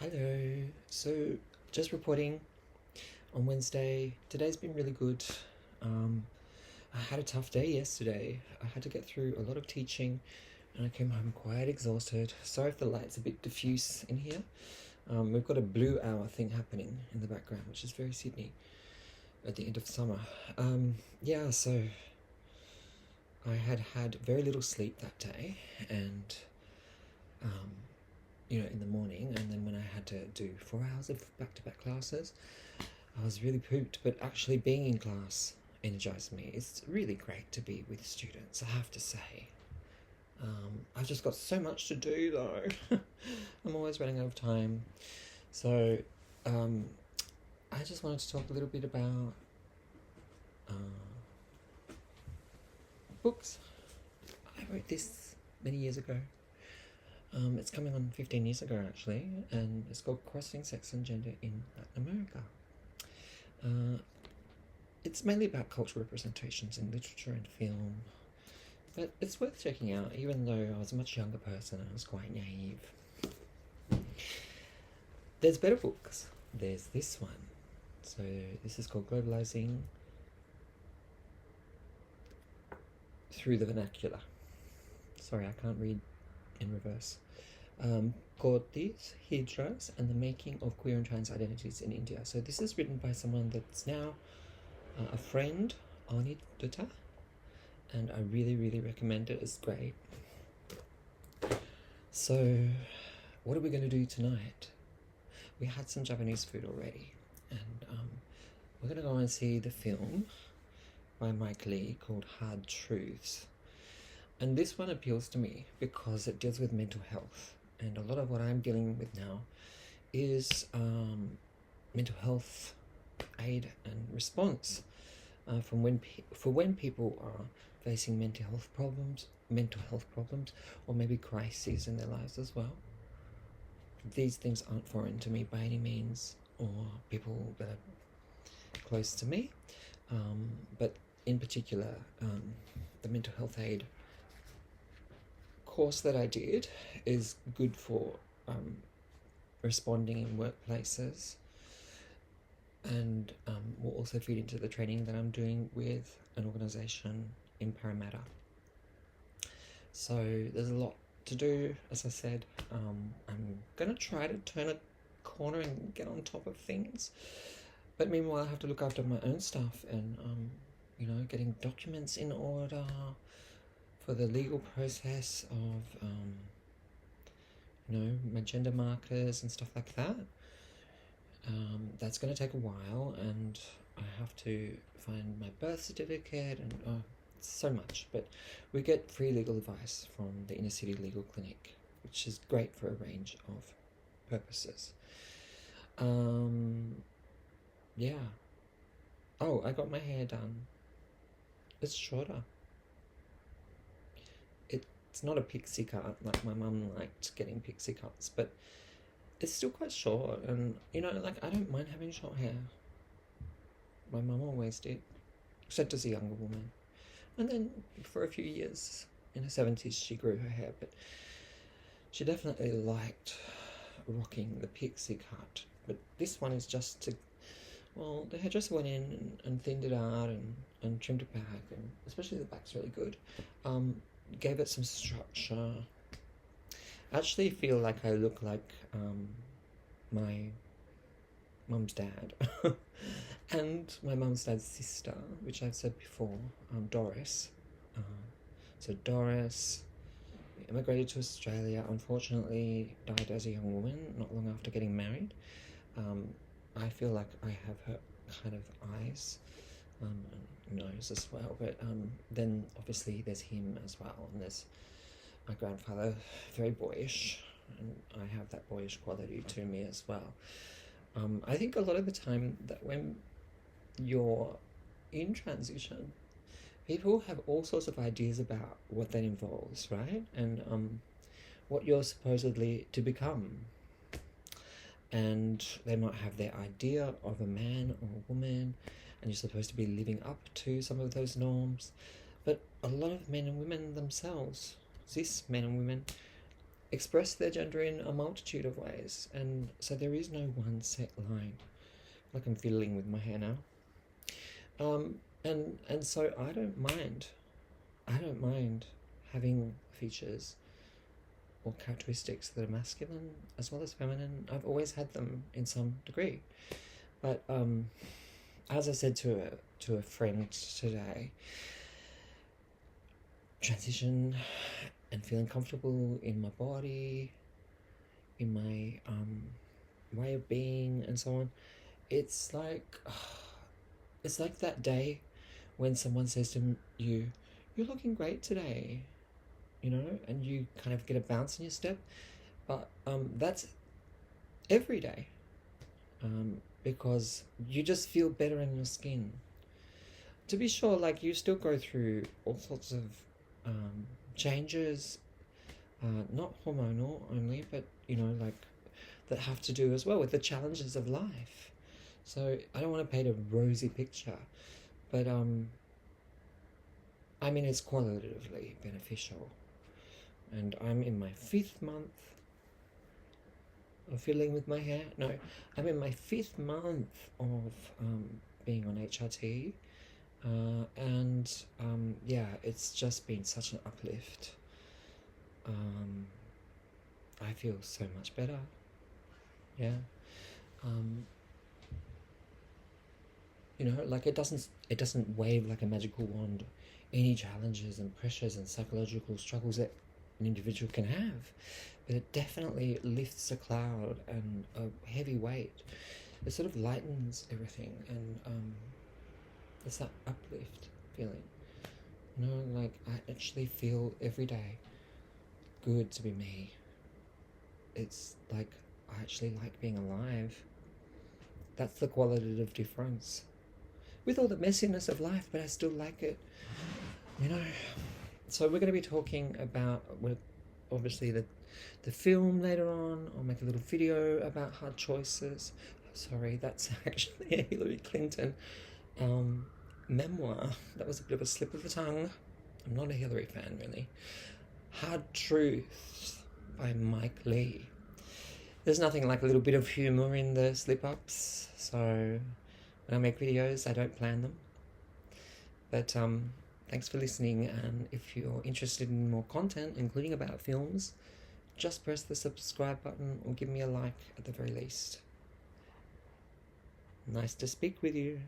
Hello. So, just reporting on Wednesday. Today's been really good. I had a tough day yesterday. I had to get through a lot of teaching and I came home quite exhausted. Sorry if the light's a bit diffuse in here. We've got a blue hour thing happening in the background, which is very Sydney at the end of summer. So I had very little sleep that day and in the morning, and then when I had to do 4 hours of back-to-back classes, I was really pooped. But actually being in class energized me. It's really great to be with students, I have to say. I've just got so much to do though. I'm always running out of time. So I just wanted to talk a little bit about books. I wrote this many years ago. It's coming on 15 years ago actually, and it's called Crossing Sex and Gender in Latin America. It's mainly about cultural representations in literature and film, but it's worth checking out even though I was a much younger person and I was quite naive. There's better books. There's this one. So this is called Globalizing through the Vernacular. Sorry, I can't read in reverse. Kothis, hijras, and the making of queer and trans identities in India. So this is written by someone that's now a friend, Aniruddha, and I really, really recommend it. It's great. So what are we going to do tonight? We had some Japanese food already, and we're going to go and see the film by Leigh called Hard Truths. And this one appeals to me because it deals with mental health. And a lot of what I'm dealing with now is mental health aid and response for when people are facing mental health problems, or maybe crises in their lives as well. These things aren't foreign to me by any means, or people that are close to me. But in particular, the mental health aid course that I did is good for responding in workplaces, and will also feed into the training that I'm doing with an organisation in Parramatta. So there's a lot to do, as I said. I'm going to try to turn a corner and get on top of things, but meanwhile I have to look after my own stuff and getting documents in order for the legal process of my gender markers and stuff like that. That's going to take a while, and I have to find my birth certificate and so much. But we get free legal advice from the inner city legal clinic, which is great for a range of purposes. I got my hair done. It's shorter. It's not a pixie cut like my mum liked getting pixie cuts, but it's still quite short, and I don't mind having short hair. My mum always did, except as a younger woman. And then for a few years in her 70s she grew her hair, but she definitely liked rocking the pixie cut. But this one is just the hairdresser went in and thinned it out and trimmed it back, and especially the back's really good. Gave it some structure. I actually feel like I look like my mum's dad and my mum's dad's sister, which I've said before, Doris. So Doris immigrated to Australia, unfortunately died as a young woman not long after getting married. I feel like I have her kind of eyes and nose as well, but then obviously there's him as well, and there's my grandfather, very boyish, and I have that boyish quality to me as well. I think a lot of the time that when you're in transition, people have all sorts of ideas about what that involves, right? And what you're supposedly to become. And they might have their idea of a man or a woman, and you're supposed to be living up to some of those norms. But a lot of men and women themselves, cis men and women, express their gender in a multitude of ways, and so there is no one set line. Like I'm fiddling with my hair now. And so I don't mind having features or characteristics that are masculine as well as feminine. I've always had them in some degree. But as I said to a friend today, transition and feeling comfortable in my body, in my way of being and so on, it's like that day when someone says to you, "You're looking great today," you know, and you kind of get a bounce in your step. But that's every day, because you just feel better in your skin. To be sure, like, you still go through all sorts of changes, not hormonal only, but, you know, like, that have to do as well with the challenges of life. So I don't want to paint a rosy picture, but I mean, it's qualitatively beneficial. And I'm in my 5th month of fiddling with my hair. No, I'm in my 5th month of being on HRT. And yeah, it's just been such an uplift. I feel so much better. Yeah. You know, like, it doesn't wave like a magical wand any challenges and pressures and psychological struggles that an individual can have, but it definitely lifts a cloud and a heavy weight. It sort of lightens everything, and it's that uplift feeling. You know, like, I actually feel every day good to be me. It's like I actually like being alive. That's the qualitative difference. With all the messiness of life, but I still like it, you know. So we're going to be talking about, obviously, the film later on. I'll make a little video about hard choices. Sorry, that's actually a Hillary Clinton memoir. That was a bit of a slip of the tongue. I'm not a Hillary fan, really. Hard Truths by Leigh. There's nothing like a little bit of humour in the slip-ups, so when I make videos, I don't plan them. But thanks for listening, and if you're interested in more content, including about films, just press the subscribe button or give me a like at the very least. Nice to speak with you.